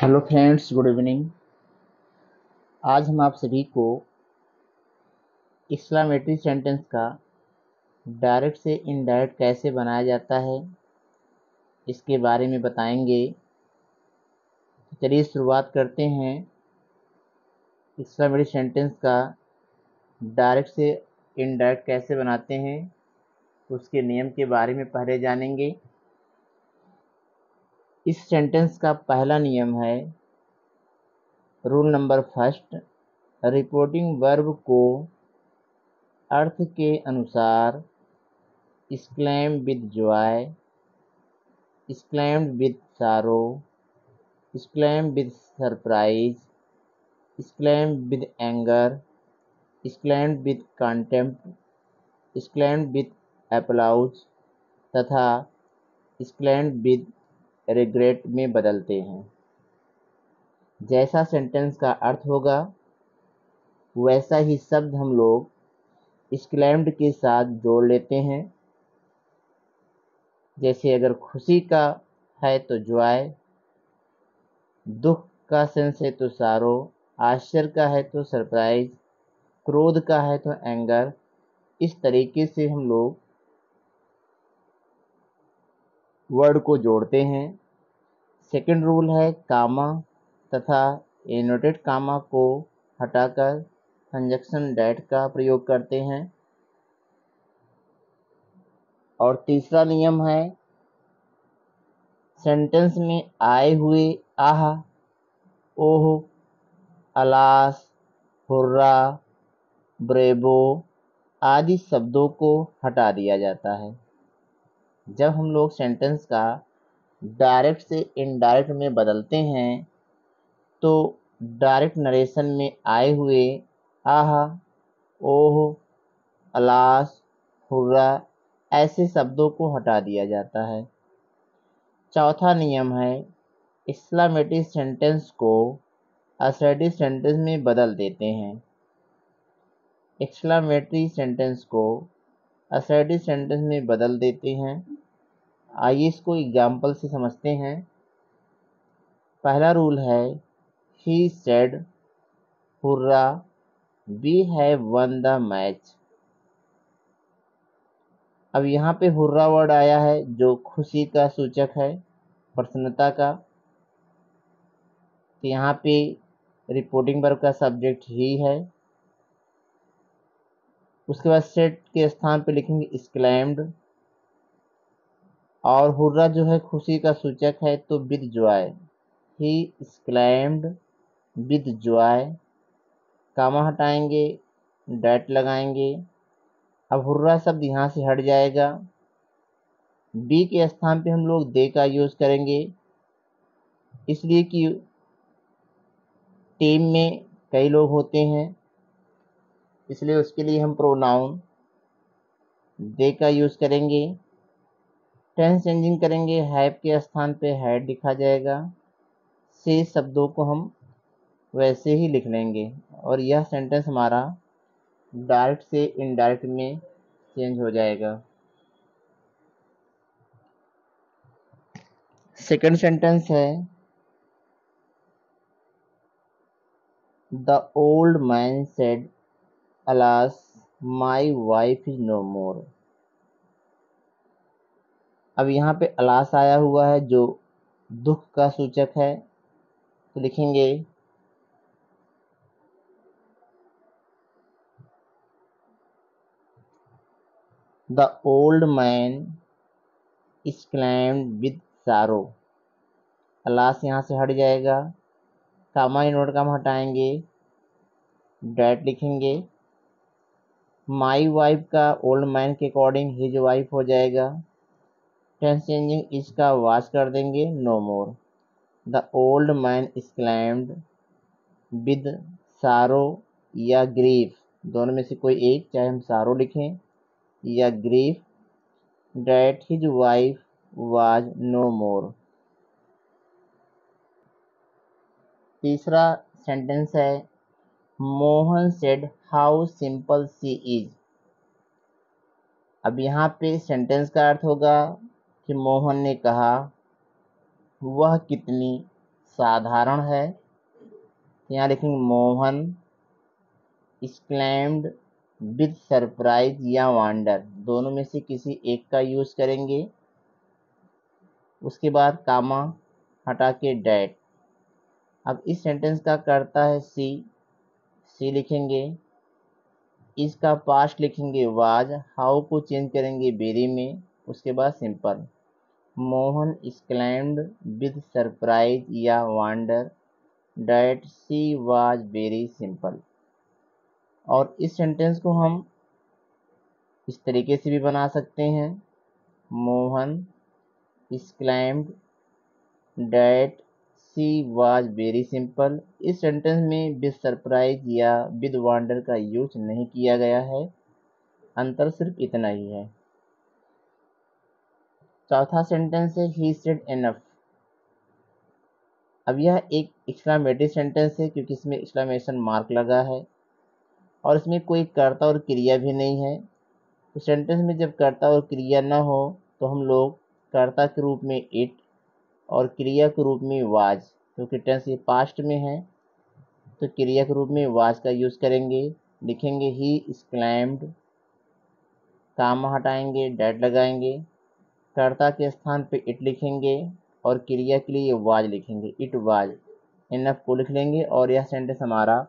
Hello friends, good evening. आज हम आप सभी को एक्सक्लेमेटरी सेंटेंस का डायरेक्ट से इनडायरेक्ट कैसे बनाया जाता है इसके बारे में बताएंगे। चलिए शुरुआत करते हैं। एक्सक्लेमेटरी सेंटेंस का डायरेक्ट से इनडायरेक्ट कैसे बनाते हैं उसके नियम के बारे में पहले जानेंगे। इस सेंटेंस का पहला नियम है, rule number first, reporting verb को अर्थ के अनुसार exclaim with joy, exclaimed with sorrow, exclaimed with surprise, exclaimed with anger, exclaimed with contempt, exclaimed with applause तथा exclaimed with regret में बदलते हैं। जैसा सेंटेंस का अर्थ होगा वैसा ही शब्द हम लोग exclaimed के साथ जोड़ लेते हैं। जैसे अगर खुशी का है तो जॉय, दुख का सेंस है तो सारो, आश्चर्य का है तो सरप्राइज, क्रोध का है तो एंगर। इस तरीके से हम लोग वर्ड को जोड़ते हैं। सेकंड रूल है, कामा तथा एनोटेड कामा को हटाकर कंजक्शन डैट का प्रयोग करते हैं। और तीसरा नियम है, सेंटेंस में आए हुए आह, ओह, अलास, हुर्रा, ब्रेवो आदि शब्दों को हटा दिया जाता है। जब हम लोग सेंटेंस का डायरेक्ट से इनडायरेक्ट में बदलते हैं तो डायरेक्ट नरेशन में आए हुए आह, ओह, अलास, हुर्रा ऐसे शब्दों को हटा दिया जाता है। चौथा नियम है, एक्सक्लेमेटरी सेंटेंस को असर्टिव सेंटेंस में बदल देते हैं। एक्सक्लेमेटरी सेंटेंस को असर्टिव सेंटेंस में बदल देते हैं। आइए इसको एग्जाम्पल से समझते हैं। पहला रूल है, he said, hurrah, we have won the match. अब यहाँ पे हुर्रा वर्ड आया है जो खुशी का सूचक है, प्रसन्नता का। तो यहाँ पे रिपोर्टिंग वर्ब का सब्जेक्ट ही है। उसके बाद सेड के स्थान पे लिखेंगे एक्सक्लेम्ड। और हुर्रा जो है खुशी का सूचक है तो with joy, he exclaimed with joy. Comma हटाएंगे, डैट लगाएंगे। अब हुर्रा शब्द यहाँ से हट जाएगा। बी के स्थान पे हम लोग दे का यूज करेंगे, इसलिए कि टीम में कई लोग होते हैं, इसलिए उसके लिए हम प्रोनाउन दे का यूज करेंगे। टेंस चेंजिंग करेंगे, हैव के स्थान पे हैड लिखा जाएगा। से शब्दों को हम वैसे ही लिख लेंगे और यह सेंटेंस हमारा डायरेक्ट से इनडायरेक्ट में चेंज हो जाएगा। सेकंड सेंटेंस है, the old man said, alas, my wife is no more. अब यहाँ पे अलास आया हुआ है जो दुख का सूचक है, तो लिखेंगे the old man exclaimed with सारो। अलास यहाँ से हट जाएगा, कामा इनवर्ट कामा हटाएंगे, डैट लिखेंगे। माई वाइफ का ओल्ड मैन के अकॉर्डिंग हिज वाइफ हो जाएगा। टेंस चेंजिंग इसका वाश कर देंगे, no more. The old man exclaimed with sorrow या ग्रीफ, दोनों में से कोई एक, चाहे हम सारो लिखें या grief, that his wife was no more. तीसरा सेंटेंस है, Mohan said how simple she is. अब यहाँ पे सेंटेंस का अर्थ होगा कि मोहन ने कहा वह कितनी साधारण है, यहाँ लिखेंगे मोहन exclaimed with सरप्राइज या वंडर, दोनों में से किसी एक का यूज करेंगे। उसके बाद कामा हटा के डैट। अब इस सेंटेंस का करता है सी लिखेंगे, इसका पास्ट लिखेंगे वाज, हाउ को चेंज करेंगे वेरी में, उसके बाद simple. Mohan exclaimed with surprise या wonder that she was very simple। और इस सेंटेंस को हम इस तरीके से भी बना सकते हैं, Mohan exclaimed that she was very simple। इस सेंटेंस में विद सरप्राइज या विद वंडर का यूज नहीं किया गया है, अंतर सिर्फ इतना ही है। चौथा सेंटेंस है ही सेड एनफ। अब यह एक एक्सक्लामेटरी सेंटेंस है क्योंकि इसमें एक्सक्लामेशन मार्क लगा है और इसमें कोई कर्ता और क्रिया भी नहीं है। तो सेंटेंस में जब कर्ता और क्रिया न हो तो हम लोग कर्ता के रूप में इट और क्रिया के रूप में वाज, क्योंकि टेंस ये पास्ट में है तो क्रिया के रूप में वाज का यूज करेंगे। लिखेंगे ही exclaimed, काम हटाएंगे डैट लगाएंगे, कर्ता के स्थान पे इट लिखेंगे और क्रिया के लिए वाज लिखेंगे, इट वाज। इनफ को लिख लेंगे और यह सेंटेंस हमारा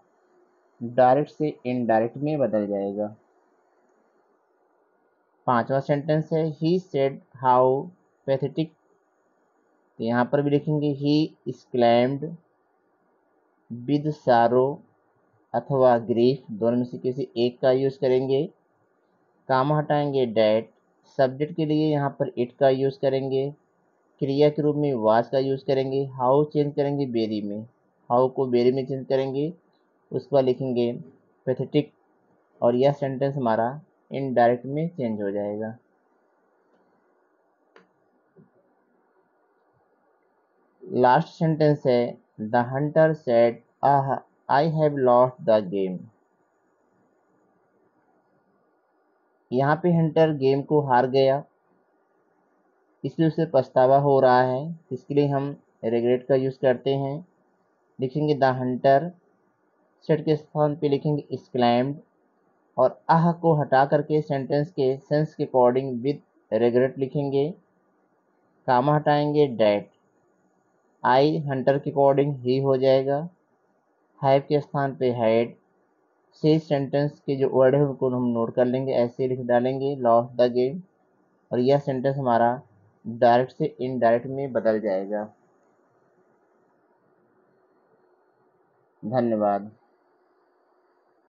डायरेक्ट से इनडायरेक्ट में बदल जाएगा। पांचवा सेंटेंस है ही सेड हाउ पैथेटिक। तो यहाँ पर भी लिखेंगे ही exclaimed विद सारो अथवा ग्रीफ, दोनों में से किसी एक का यूज करेंगे। काम हटाएंगे डैट, सब्जेक्ट के लिए यहाँ पर इट का यूज करेंगे, क्रिया के रूप में वाज का यूज करेंगे, हाउ चेंज करेंगे बेरी में, हाउ को बेरी में चेंज करेंगे, उसके बाद लिखेंगे पैथेटिक और यह सेंटेंस हमारा इनडायरेक्ट में चेंज हो जाएगा। लास्ट सेंटेंस है the Hunter said I have lost the game. यहाँ पे हंटर गेम को हार गया इसलिए उसे पछतावा हो रहा है, इसके लिए हम रिग्रेट का यूज करते हैं। लिखेंगे द हंटर, सेड के स्थान पे लिखेंगे exclaimed और आह को हटा करके सेंटेंस के सेंस के अकॉर्डिंग विद रिग्रेट लिखेंगे। कामा हटाएंगे डैट, आई हंटर के अकॉर्डिंग ही हो जाएगा, हैव के स्थान पे हैड, शेष सेंटेंस के जो वर्ड है उनको हम नोट कर लेंगे, ऐसे लिख डालेंगे लॉस्ट द गेम और यह सेंटेंस हमारा डायरेक्ट से इनडायरेक्ट में बदल जाएगा। धन्यवाद।